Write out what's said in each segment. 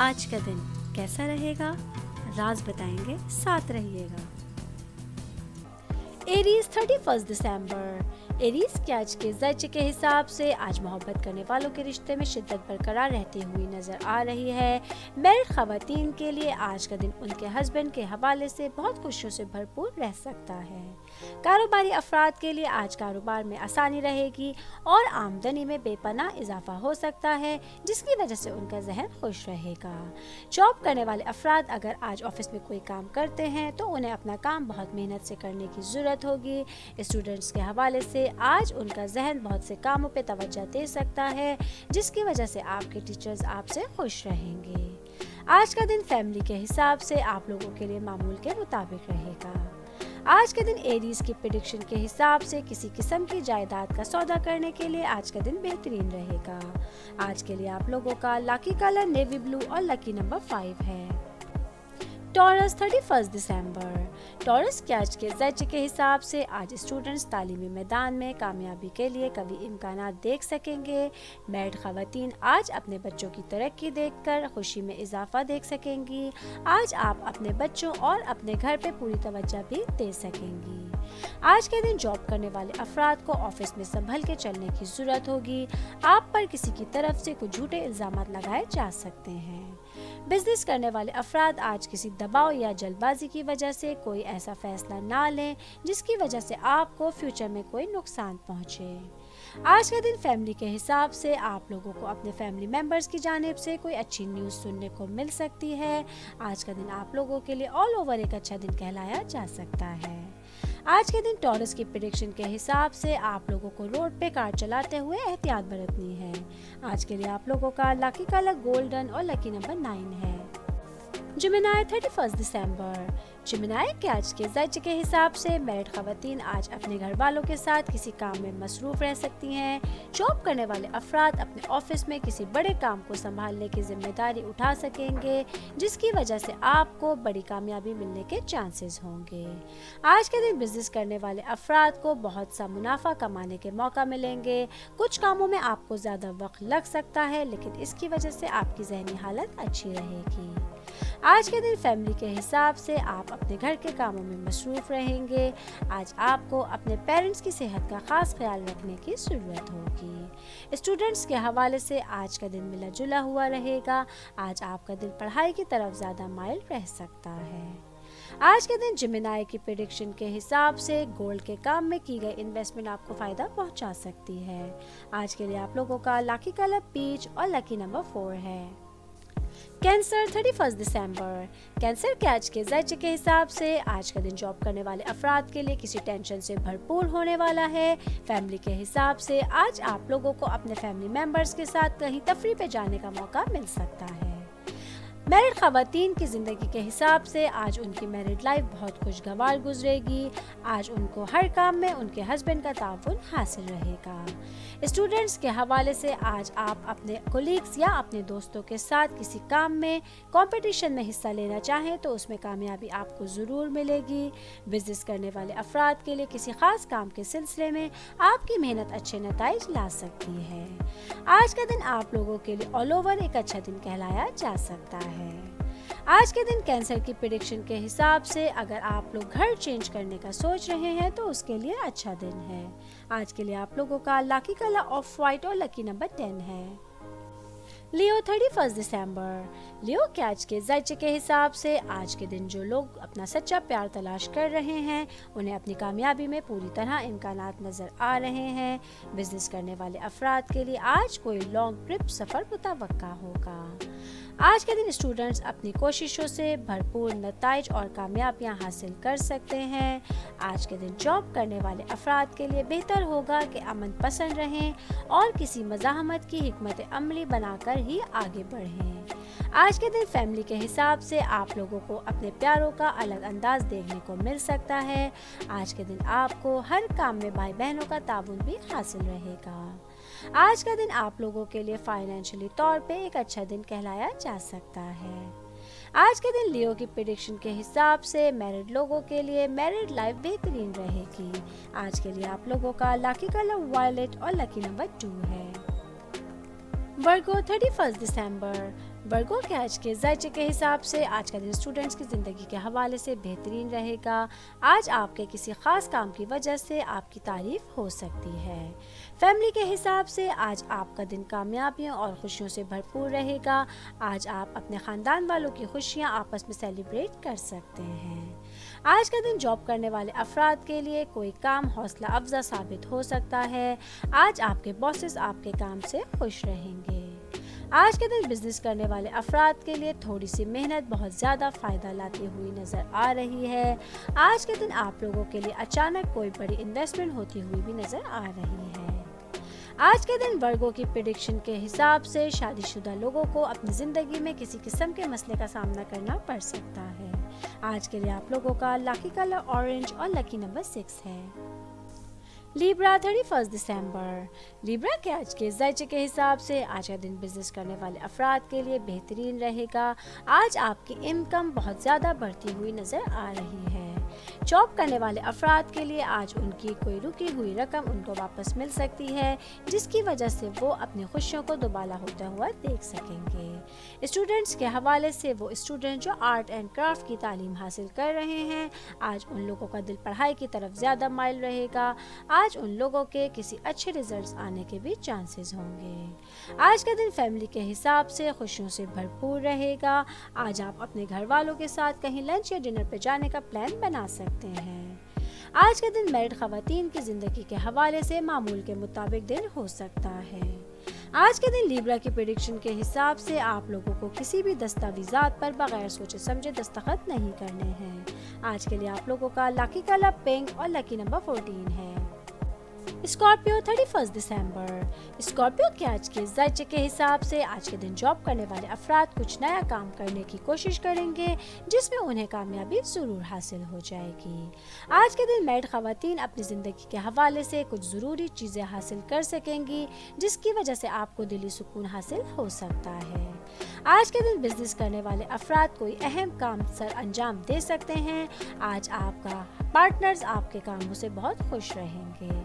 آج کا دن کیسا رہے گا؟ راز بتائیں گے، ساتھ رہیے گا۔ ایریز 31 دسمبر۔ ایریز کے آج کے درجے کے حساب سے آج محبت کرنے والوں کے رشتے میں شدت برقرار رہتی ہوئی نظر آ رہی ہے۔ میرڈ خواتین کے لیے آج کا دن ان کے ہسبینڈ کے حوالے سے بہت خوشیوں سے بھرپور رہ سکتا ہے۔ کاروباری افراد کے لیے آج کاروبار میں آسانی رہے گی اور آمدنی میں بے پناہ اضافہ ہو سکتا ہے، جس کی وجہ سے ان کا ذہن خوش رہے گا۔ جاب کرنے والے افراد اگر آج آفس میں کوئی کام کرتے ہیں تو انہیں اپنا کام بہت محنت سے کرنے کی ضرورت ہوگی۔ اسٹوڈنٹس کے حوالے سے آج ان کا ذہن بہت سے کاموں پہ توجہ دے سکتا ہے، جس کی وجہ سے آپ کے ٹیچرز آپ سے خوش رہیں گے۔ آج کا دن فیملی کے حساب سے آپ لوگوں کے لیے معمول کے مطابق رہے گا۔ آج کے دن ایریز کی پریڈکشن کے حساب سے کسی قسم کی جائیداد کا سودا کرنے کے لیے آج کا دن بہترین رہے گا۔ آج کے لیے آپ لوگوں کا لکی کلر نیوی بلو اور لکی نمبر 5 ہے۔ ٹورس 31 دسمبر۔ ٹورس کے آج کے درجے کے حساب سے آج اسٹوڈنٹس تعلیمی میدان میں کامیابی کے لیے قوی امکانات دیکھ سکیں گے۔ میرڈ خواتین آج اپنے بچوں کی ترقی دیکھ کر خوشی میں اضافہ دیکھ سکیں گی۔ آج آپ اپنے بچوں اور اپنے گھر پہ پوری توجہ بھی دے سکیں گی۔ آج کے دن جاب کرنے والے افراد کو آفس میں سنبھل کے چلنے کی ضرورت ہوگی۔ آپ پر کسی کی طرف سے کچھ جھوٹے الزامات لگائے جا سکتے ہیں۔ بزنس کرنے والے افراد آج کسی دباؤ یا جلد بازی کی وجہ سے کوئی ایسا فیصلہ نہ لیں جس کی وجہ سے آپ کو فیوچر میں کوئی نقصان پہنچے۔ آج کا دن فیملی کے حساب سے آپ لوگوں کو اپنے فیملی ممبرز کی جانب سے کوئی اچھی نیوز سننے کو مل سکتی ہے۔ آج کا دن آپ لوگوں کے لیے آل اوور ایک اچھا دن کہلایا جا سکتا ہے۔ آج کے دن ٹورس کی پریڈکشن کے حساب سے آپ لوگوں کو روڈ پہ کار چلاتے ہوئے احتیاط برتنی ہے۔ آج کے لیے آپ لوگوں کا لکی کلر گولڈن اور لکی نمبر 9 ہے۔ جیمنائی 31 دسمبر۔ جیمنائی کے آج کے درجے کے حساب سے میرڈ خواتین آج اپنے گھر والوں کے ساتھ کسی کام میں مصروف رہ سکتی ہیں۔ جاب کرنے والے افراد اپنے آفس میں کسی بڑے کام کو سنبھالنے کی ذمہ داری اٹھا سکیں گے، جس کی وجہ سے آپ کو بڑی کامیابی ملنے کے چانسز ہوں گے۔ آج کے دن بزنس کرنے والے افراد کو بہت سا منافع کمانے کے موقع ملیں گے۔ کچھ کاموں میں آپ کو زیادہ وقت لگ سکتا ہے، لیکن اس کی وجہ سے آپ کی ذہنی حالت اچھی رہے گی۔ آج کے دن فیملی کے حساب سے آپ اپنے گھر کے کاموں میں مصروف رہیں گے۔ آج آپ کو اپنے پیرنٹس کی صحت کا خاص خیال رکھنے کی ضرورت ہوگی۔ اسٹوڈنٹس کے حوالے سے آج کا دن ملا جلا ہوا رہے گا۔ آج آپ کا دل پڑھائی کی طرف زیادہ مائل رہ سکتا ہے۔ آج کے دن جیمنائی کی پریڈکشن کے حساب سے گولڈ کے کام میں کی گئی انویسٹمنٹ آپ کو فائدہ پہنچا سکتی ہے۔ آج کے لیے آپ لوگوں کا لکی کلر پیچ اور لکی نمبر 4 ہے۔ کینسر 31 دسمبر۔ کینسر کے آج کے درجے کے حساب سے آج کا دن جاب کرنے والے افراد کے لیے کسی ٹینشن سے بھرپور ہونے والا ہے۔ فیملی کے حساب سے آج آپ لوگوں کو اپنے فیملی ممبرز کے ساتھ کہیں تفریح پہ جانے کا موقع مل سکتا ہے۔ میرڈ خواتین کی زندگی کے حساب سے آج ان کی میرڈ لائف بہت خوشگوار گزرے گی۔ آج ان کو ہر کام میں ان کے ہسبینڈ کا تعاون حاصل رہے گا۔ اسٹوڈنٹس کے حوالے سے آج آپ اپنے کولیگز یا اپنے دوستوں کے ساتھ کسی کام میں کمپٹیشن میں حصہ لینا چاہیں تو اس میں کامیابی آپ کو ضرور ملے گی۔ بزنس کرنے والے افراد کے لیے کسی خاص کام کے سلسلے میں آپ کی محنت اچھے نتائج لا سکتی ہے۔ آج کا دن آپ لوگوں کے لیے آل اوور ایک اچھا دن کہلایا جا سکتا ہے۔ آج کے دن کینسر کی پریڈکشن کے حساب سے اگر آپ لوگ گھر چینج کرنے کا سوچ رہے ہیں تو اس کے لیے اچھا دن ہے۔ آج کے لیے آپ لوگوں کا لکی کلر آف وائٹ اور لکی نمبر 10 ہے۔ لیو 31 دسمبر۔ لیو کے آج کے درجے کے حساب سے آج کے دن جو لوگ اپنا سچا پیار تلاش کر رہے ہیں انہیں اپنی کامیابی میں پوری طرح امکانات نظر آ رہے ہیں۔ بزنس کرنے والے افراد کے لیے آج کوئی لانگ ٹرپ سفر متوقع ہوگا۔ آج کے دن اسٹوڈنٹس اپنی کوششوں سے بھرپور نتائج اور کامیابیاں حاصل کر سکتے ہیں۔ آج کے دن جاب کرنے والے افراد کے لیے بہتر ہوگا کہ امن پسند رہیں اور کسی مزاحمت کی حکمت عملی بنا کر ہی آگے بڑھیں۔ آج کے دن فیملی کے حساب سے آپ لوگوں کو اپنے پیاروں کا الگ انداز دیکھنے کو مل سکتا ہے۔ آج کے دن آپ کو ہر کام میں بھائی بہنوں کا تعاون بھی حاصل رہے گا۔ آج کا دن آپ لوگوں کے لیے فائنینشلی طور پہ ایک اچھا دن کہلایا جا سکتا ہے۔ آج کے دن لیو کی پریڈکشن کے حساب سے میرڈ لوگوں کے لیے میرڈ لائف بہترین رہے گی۔ آج کے لیے آپ لوگوں کا لکی کلر وائلٹ اور لکی نمبر 2 ہے۔ ورگو 31 دسمبر۔ वर्गों के आज के ज़ायचे के हिसाब से आज का दिन स्टूडेंट्स की ज़िंदगी के हवाले से बेहतरीन रहेगा। आज आपके किसी ख़ास काम की वजह से आपकी तारीफ़ हो सकती है। फैमिली के हिसाब से आज आपका दिन कामयाबियों और खुशियों से भरपूर रहेगा। आज आप अपने ख़ानदान वालों की खुशियाँ आपस में सेलिब्रेट कर सकते हैं। आज का दिन जॉब करने वाले अफराद के लिए कोई काम हौसला अफजा साबित हो सकता है। आज आपके बॉसेस आपके काम से खुश रहेंगे। आज के दिन बिजनेस करने वाले अफराद के लिए थोड़ी सी मेहनत बहुत ज़्यादा फ़ायदा लाती हुई नज़र आ रही है। आज के दिन आप लोगों के लिए अचानक कोई बड़ी इन्वेस्टमेंट होती हुई भी नज़र आ रही है। आज के दिन वर्गों की प्रेडिक्शन के हिसाब से शादीशुदा लोगों को अपनी ज़िंदगी में किसी किस्म के मसले का सामना करना पड़ सकता है। आज के लिए आप लोगों का लकी कलर ऑरेंज और लकी नंबर 6 है। लिब्रा 31 दिसंबर। लिब्रा के आज के ज़ायचे के हिसाब से आज का दिन बिजनेस करने वाले अफराद के लिए बेहतरीन रहेगा। आज आपकी इनकम बहुत ज़्यादा बढ़ती हुई नज़र आ रही है। जॉब करने वाले अफराद के लिए आज उनकी कोई रुकी हुई रकम उनको वापस मिल सकती है, जिसकी वजह से वो अपनी खुशियों को दोबारा होता हुआ देख सकेंगे। स्टूडेंट्स के हवाले से वो स्टूडेंट जो आर्ट एंड क्राफ्ट की तालीम हासिल कर रहे हैं, आज उन लोगों का दिल पढ़ाई की तरफ ज़्यादा माइल रहेगा। आज उन लोगों के किसी अच्छे रिजल्ट्स आने के भी चांसेस होंगे। आज का दिन फैमिली के हिसाब से खुशियों से भरपूर रहेगा। आज आप अपने घर वालों के साथ कहीं लंच या डिनर पे जाने का प्लान बना सकते हैं। आज का दिन मैरिड खवातीन की जिंदगी के हवाले से मामूल के मुताबिक दिन हो सकता है। आज के दिन लिब्रा की प्रेडिक्शन के हिसाब से आप लोगों को किसी भी दस्तावेजात पर बगैर सोचे समझे दस्तखत नहीं करने हैं। आज के लिए आप लोगों का लकी कलर पिंक और लकी नंबर 14 है। स्कॉर्पियो 31 दिसंबर। स्कॉर्पियो के आज के ज़ायचे के हिसाब से आज के दिन जॉब करने वाले अफराद कुछ नया काम करने की कोशिश करेंगे, जिसमें उन्हें कामयाबी जरूर हासिल हो जाएगी। आज के दिन मैरिड खवातीन अपनी ज़िंदगी के हवाले से कुछ ज़रूरी चीज़ें हासिल कर सकेंगी, जिसकी वजह से आपको दिली सुकून हासिल हो सकता है। आज के दिन बिजनेस करने वाले अफराद कोई अहम काम सर अंजाम दे सकते हैं। आज आपका पार्टनर्स आपके कामों से बहुत खुश रहेंगे।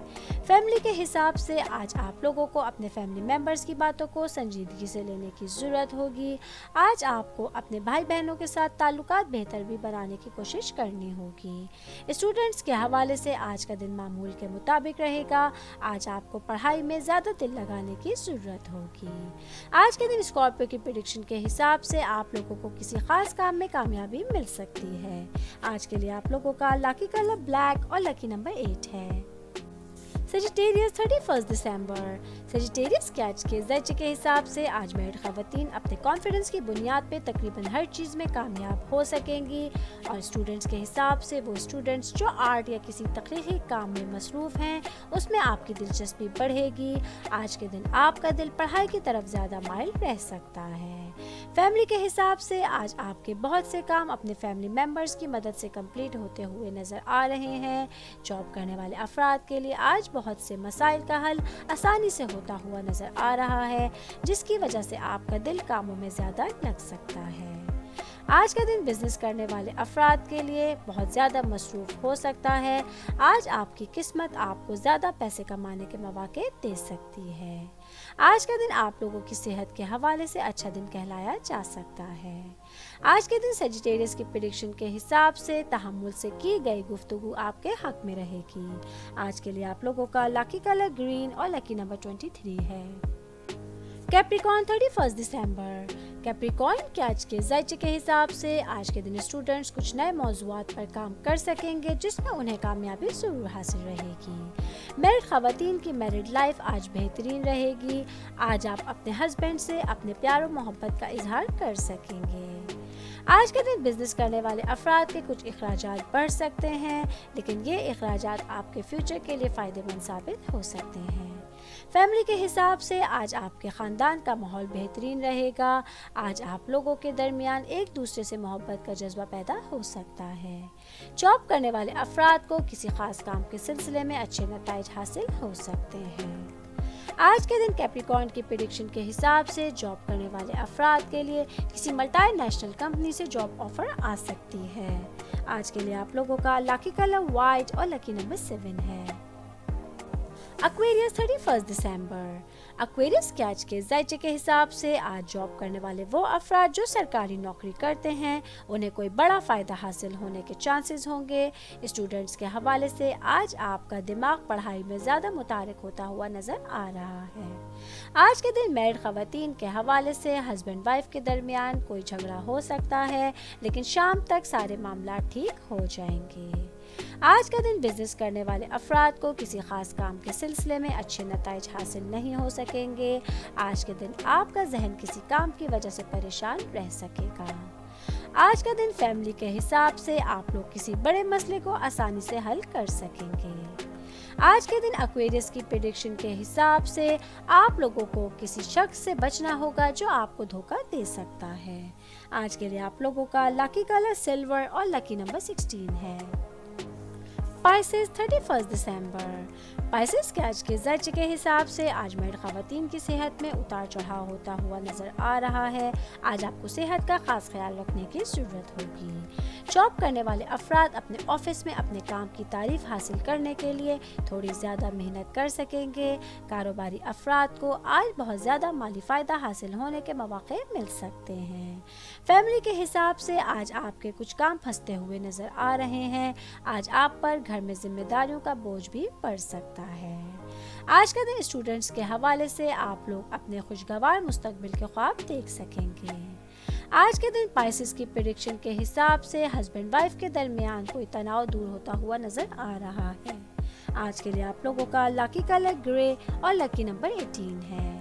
फैमिली के हिसाब से आज आप लोगों को अपने फैमिली मेंबर्स की बातों को संजीदगी से लेने की ज़रूरत होगी। आज आपको अपने भाई बहनों के साथ ताल्लुकात बेहतर भी बनाने की कोशिश करनी होगी। स्टूडेंट्स के हवाले से आज का दिन मामूल के मुताबिक रहेगा। आज आपको पढ़ाई में ज़्यादा दिल लगाने की ज़रूरत होगी। आज के दिन स्कॉर्पियो की प्रेडिक्शन के हिसाब से आप लोगों को किसी खास काम में कामयाबी मिल सकती है। आज के लिए आप लोगों का लकी कलर ब्लैक और लकी नंबर 8 है। सेजिटेरियस 31 दिसंबर। सेजिटेरियस के आज के ज़ायचे के हिसाब से आज मैरिड खवातीन अपने कॉन्फिडेंस की बुनियाद पे तकरीबन हर चीज़ में कामयाब हो सकेंगी। और स्टूडेंट्स के हिसाब से वो स्टूडेंट्स जो आर्ट या किसी तख्लीकी काम में मसरूफ़ हैं, उसमें आपकी दिलचस्पी बढ़ेगी। आज के दिन आपका दिल पढ़ाई की तरफ ज़्यादा माइल रह सकता है। फैमिली के हिसाब से आज आपके बहुत से काम अपने फैमिली मेंबर्स की मदद से कंप्लीट होते हुए नज़र आ रहे हैं। जॉब करने वाले अफराद के लिए आज बहुत से मसाइल का हल आसानी से होता हुआ नज़र आ रहा है, जिसकी वजह से आपका दिल कामों में ज़्यादा लग सकता है। आज का दिन बिजनेस करने वाले अफराद के लिए बहुत ज़्यादा मसरूफ़ हो सकता है। आज आपकी किस्मत आपको ज़्यादा पैसे कमाने के मौके दे सकती है। आज का दिन आप लोगों की सेहत के हवाले से अच्छा दिन कहलाया जा सकता है। आज के दिन सेजिटेरियस की प्रेडिक्शन के हिसाब से तहम्मुल से की गई गुफ्तगू आपके हक में रहेगी। आज के लिए आप लोगों का लकी कलर ग्रीन और लकी नंबर 23 है। कैप्रिकॉर्न 31 दिसंबर। कैप्रिकॉर्न के आज के ज़ायचे के हिसाब से आज के दिन स्टूडेंट्स कुछ नए मौज़ूआत पर काम कर सकेंगे, जिसमें उन्हें कामयाबी ज़रूर हासिल रहेगी। मैरिड खवातीन की मैरिड लाइफ आज बेहतरीन रहेगी। आज आप अपने हस्बैंड से अपने प्यार और मोहब्बत का इजहार कर सकेंगे। आज के दिन बिजनेस करने वाले अफराद के कुछ अखराजात बढ़ सकते हैं, लेकिन ये अखराजात आपके फ्यूचर के लिए फ़ायदेमंद साबित हो सकते हैं। फैमिली के हिसाब से आज आपके ख़ानदान का माहौल बेहतरीन रहेगा। आज आप लोगों के दरमियान एक दूसरे से मोहब्बत का जज्बा पैदा हो सकता है। जॉब करने वाले अफराद को किसी खास काम के सिलसिले में अच्छे नताइज हासिल हो सकते हैं। आज के दिन कैप्रिकॉर्न की प्रेडिक्शन के हिसाब से जॉब करने वाले अफराद के लिए किसी मल्टीनेशनल कंपनी से जॉब ऑफर आ सकती है। आज के लिए आप लोगों का लकी कलर वाइट और लकी नंबर 7 है। एक्वेरियस 31 दिसंबर। एक्वेरियस के आज के ज़ायचे के हिसाब से आज जॉब करने वाले वो अफराद जो सरकारी नौकरी करते हैं उन्हें कोई बड़ा फ़ायदा हासिल होने के चांसेस होंगे। स्टूडेंट्स के हवाले से आज आपका दिमाग पढ़ाई में ज़्यादा मुतारिक होता हुआ नज़र आ रहा है। आज के दिन मैरिड ख़वातीन के हवाले से हस्बैंड वाइफ के दरमियान कोई झगड़ा हो सकता है, लेकिन शाम तक सारे मामला ठीक हो जाएंगे। आज का दिन बिजनेस करने वाले अफराद को किसी खास काम के सिलसिले में अच्छे नताइज हासिल नहीं हो सकेंगे। आज के दिन आपका जहन किसी काम की वजह से परेशान रह सकेगा। आज का दिन फैमिली के हिसाब से आप लोग किसी बड़े मसले को आसानी से हल कर सकेंगे। आज के दिन एक्वेरियस की प्रेडिक्शन के हिसाब से आप लोगों को किसी शख्स से बचना होगा जो आपको धोखा दे सकता है। आज के लिए आप लोगों का लकी कलर सिल्वर और लकी नंबर 16 है। पाइसेस 31 दिसंबर। पाइसेस के आज के ज़ायचे के हिसाब से आज मैरिड ख़वातीन की सेहत में उतार चढ़ाव होता हुआ नज़र आ रहा है। आज आपको सेहत का ख़ास ख्याल रखने की ज़रूरत होगी। जॉब करने वाले अफराद अपने ऑफिस में अपने काम की तारीफ हासिल करने के लिए थोड़ी ज़्यादा मेहनत कर सकेंगे। कारोबारी अफराद को आज बहुत ज़्यादा माली फ़ायदा हासिल होने के मौक़े मिल सकते हैं। फैमिली के हिसाब से आज आपके कुछ काम फंसते हुए नज़र आ रहे हैं। आज आप पर घर में जिम्मेदारियों का बोझ भी पड़ सकता है। आज का दिन स्टूडेंट्स के हवाले से आप लोग अपने खुशगवार मुस्तकबिल के ख्वाब देख सकेंगे। आज के दिन पाइसेस की प्रेडिक्शन के हिसाब से हस्बैंड वाइफ के दरमियान कोई तनाव दूर होता हुआ नजर आ रहा है। आज के लिए आप लोगों का लकी कलर ग्रे और लकी नंबर 18 है।